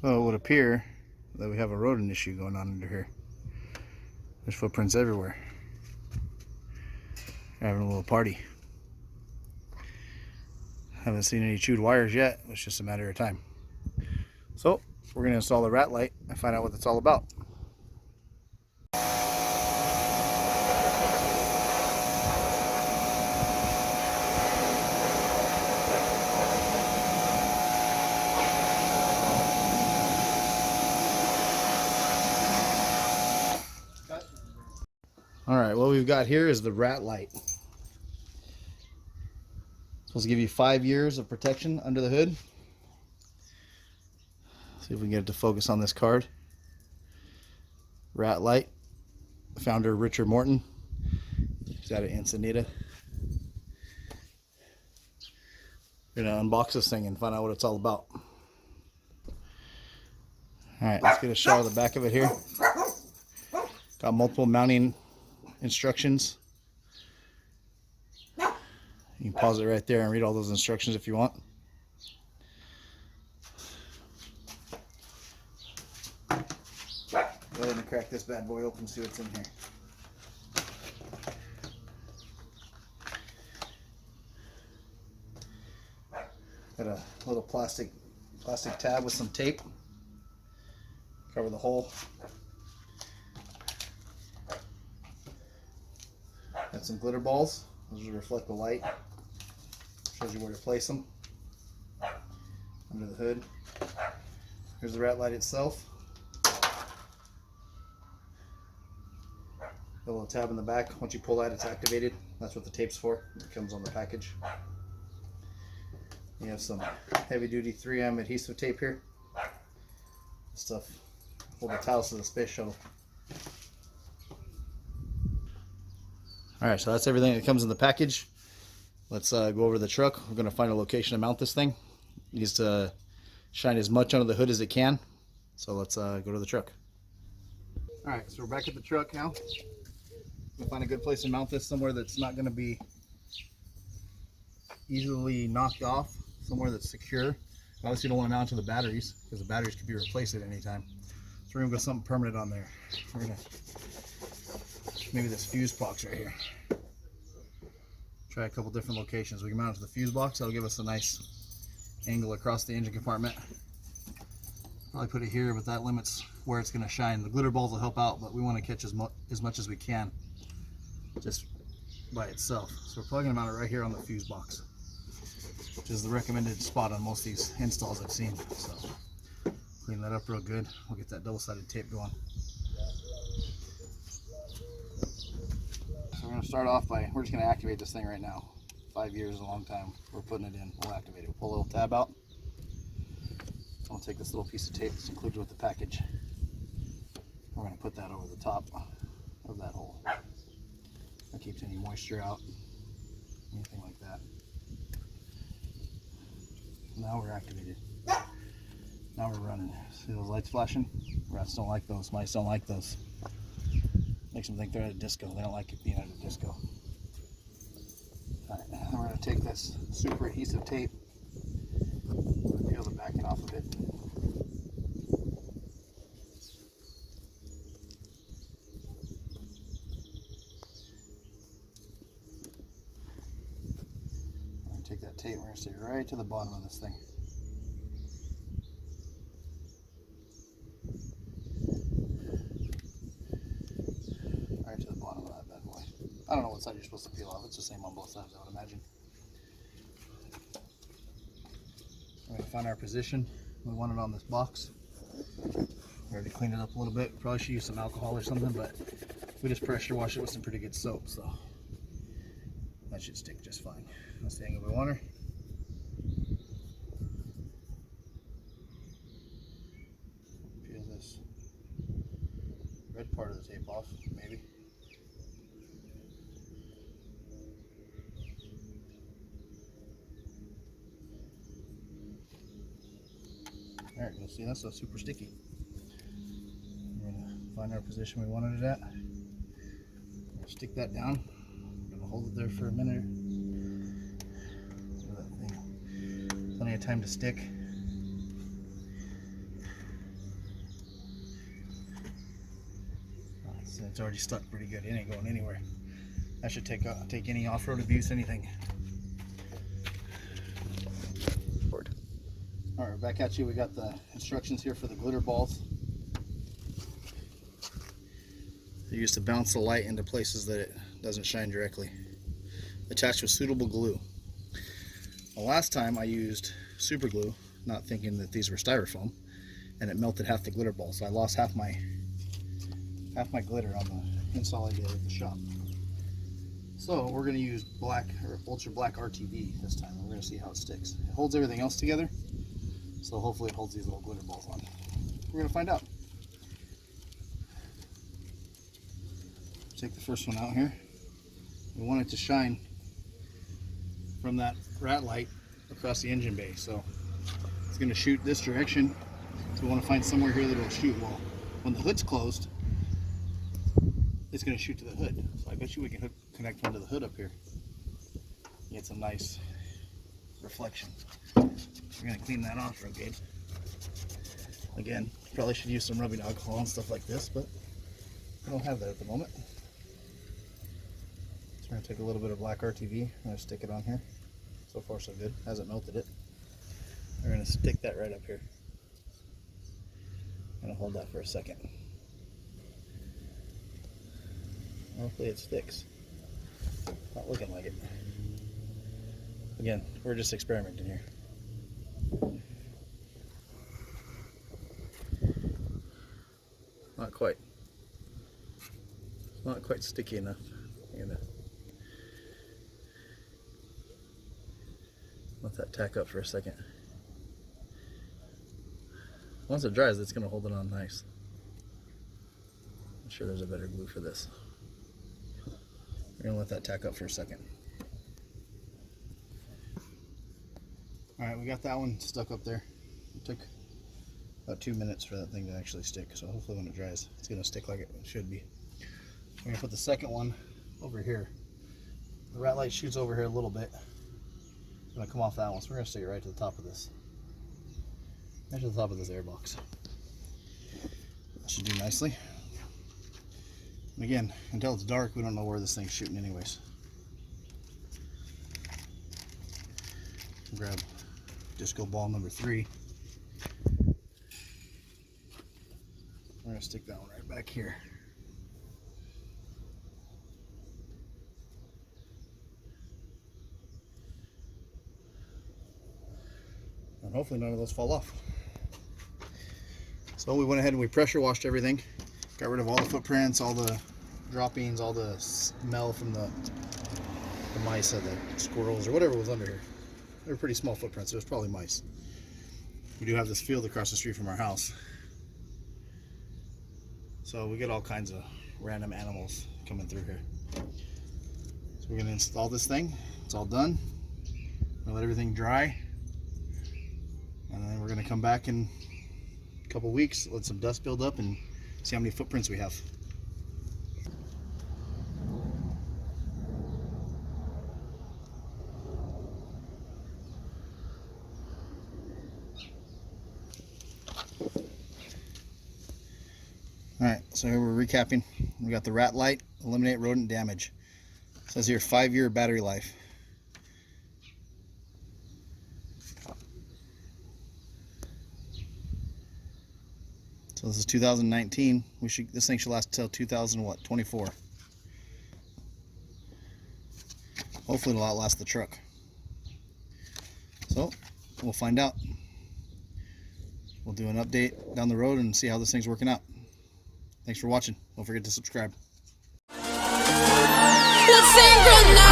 So it would appear that we have a rodent issue going on under here. There's footprints everywhere. We're having a little party. Haven't seen any chewed wires yet. It's just a matter of time. So we're going to install the Ratlite and find out what it's all about. Alright, what we've got here is the Ratlite. Supposed to give you 5 years of protection under the hood. See if we can get it to focus on this card. Ratlite. Founder Richard Morton. He's out of Encinita. We're going to unbox this thing and find out what it's all about. Alright, let's get a shot of the back of it here. Got multiple mounting instructions. You can pause it right there and read all those instructions if you want. Go ahead and crack this bad boy open and see what's in here. Got a little plastic tab with some tape. Cover the hole. Got some glitter balls. Those will reflect the light. Shows you where to place them. Under the hood. Here's the Ratlite itself. A little tab in the back. Once you pull that, it's activated. That's what the tape's for. It comes on the package. You have some heavy duty 3M adhesive tape here. This stuff hold the tiles to the space shuttle. Alright, so that's everything that comes in the package. Let's go over the truck. We're going to find a location to mount this thing. It needs to shine as much under the hood as it can. So let's go to the truck. Alright, so we're back at the truck now. We'll find a good place to mount this, somewhere that's not going to be easily knocked off, somewhere that's secure. Obviously you don't want to mount to the batteries, because the batteries could be replaced at any time. So we're going to go something permanent on there. We're going to maybe this fuse box right here. Try a couple different locations. We can mount it to the fuse box. That'll give us a nice angle across the engine compartment. Probably put it here, but that limits where it's going to shine. The glitter balls will help out, but we want to catch as much as we can just by itself. So we're probably going to mount it right here on the fuse box, which is the recommended spot on most of these installs I've seen. So clean that up real good. We'll get that double-sided tape going. So we're going to start off by, we're just going to activate this thing right now. 5 years is a long time. We're putting it in. We'll activate it. We'll pull a little tab out. I'll take this little piece of tape that's included with the package. We're going to put that over the top of that hole. That keeps any moisture out, anything like that. Now we're activated. Now we're running. See those lights flashing? Rats don't like those. Mice don't like those. Makes them think they're at a disco. They don't like it being at a disco. Alright, now we're going to take this super adhesive tape. Peel the backing off of it. We're going to take that tape, we're going to stick it right to the bottom of this thing. Right to the bottom of that bad boy. I don't know what side you're supposed to peel off. It's the same on both sides, I would imagine. We're going to find our position. We want it on this box. We already cleaned it up a little bit. Probably should use some alcohol or something, but we just pressure wash it with some pretty good soap, so that should stick just fine. That's the angle we want her. Peel this red part of the tape off, maybe. There, you'll see that's so super sticky. We're going to find our position we wanted it at. Stick that down. I'm going to hold it there for a minute. Give that thing plenty of time to stick. it's already stuck pretty good. It ain't going anywhere. That should take any off-road abuse, anything. All right, back at you. We got the instructions here for the glitter balls. They're used to bounce the light into places that it doesn't shine directly. Attached with suitable glue. The last time I used super glue, not thinking that these were styrofoam, and it melted half the glitter ball, so I lost half my glitter on the install I did at the shop. So we're going to use black or ultra black RTV this time. We're going to see how it sticks. It holds everything else together, so hopefully it holds these little glitter balls on. We're going to find out. Take the first one out here. We want it to shine from that Ratlite across the engine bay, so it's going to shoot this direction. So we want to find somewhere here that it'll shoot. Well, when the hood's closed, it's going to shoot to the hood. So I bet you we can connect one to the hood up here. Get some nice reflection. We're going to clean that off real good. Again, probably should use some rubbing alcohol and stuff like this, but I don't have that at the moment. So we're going to take a little bit of black RTV. I'm going to stick it on here. So far so good. Hasn't melted it. We're going to stick that right up here. I'm going to hold that for a second. Hopefully it sticks. Not looking like it. Again, we're just experimenting here. Not quite. It's not quite sticky enough. I'm gonna let that tack up for a second. Once it dries, it's gonna hold it on nice. I'm sure there's a better glue for this. We're gonna let that tack up for a second. All right, we got that one stuck up there. It took about 2 minutes for that thing to actually stick, so hopefully when it dries, it's gonna stick like it should be. We're gonna put the second one over here. The Ratlite shoots over here a little bit. It's gonna come off that one, so we're gonna stick it right to the top of this. Right to the top of this air box. That should do nicely. And again, until it's dark, we don't know where this thing's shooting anyways. Grab disco ball number 3. We're gonna stick that one right back here. And hopefully none of those fall off. So we went ahead and we pressure washed everything. Got rid of all the footprints, all the droppings, all the smell from the mice or the squirrels or whatever was under here. They were pretty small footprints, so it was probably mice. We do have this field across the street from our house. So we get all kinds of random animals coming through here. So we're gonna install this thing. It's all done. We're gonna let everything dry. And then we're gonna come back in a couple weeks, let some dust build up and see how many footprints we have. Alright, so here we're recapping. We got the Ratlite, eliminate rodent damage. It says here 5-year battery life. So this is 2019. This thing should last till 2024. Hopefully it'll outlast the truck. So we'll find out. We'll do an update down the road and see how this thing's working out. Thanks for watching. Don't forget to subscribe. Let's sing